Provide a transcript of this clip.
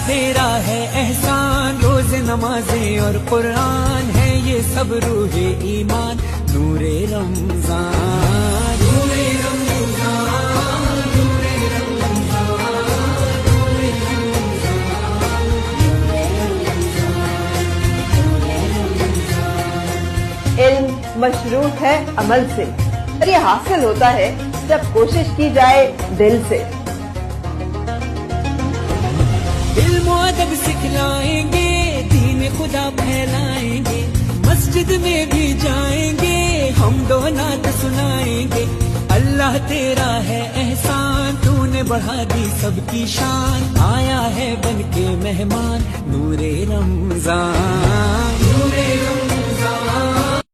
تیرا ہے احسان، روز نمازیں اور قرآن ہے یہ سب روح ایمان، نور رمضان، نور رمضان، نور علم مشروط ہے عمل سے، اور یہ حاصل ہوتا ہے جب کوشش کی جائے دل سے۔ علم و ادب سکھلائیں گے، دین خدا پھیلائیں گے، مسجد میں بھی جائیں گے، حمد و نعت سنائیں گے۔ اللہ تیرا ہے احسان، تو نے بڑھا دی سب کی شان، آیا ہے بن کے مہمان، نور رمضان، نور رمضان۔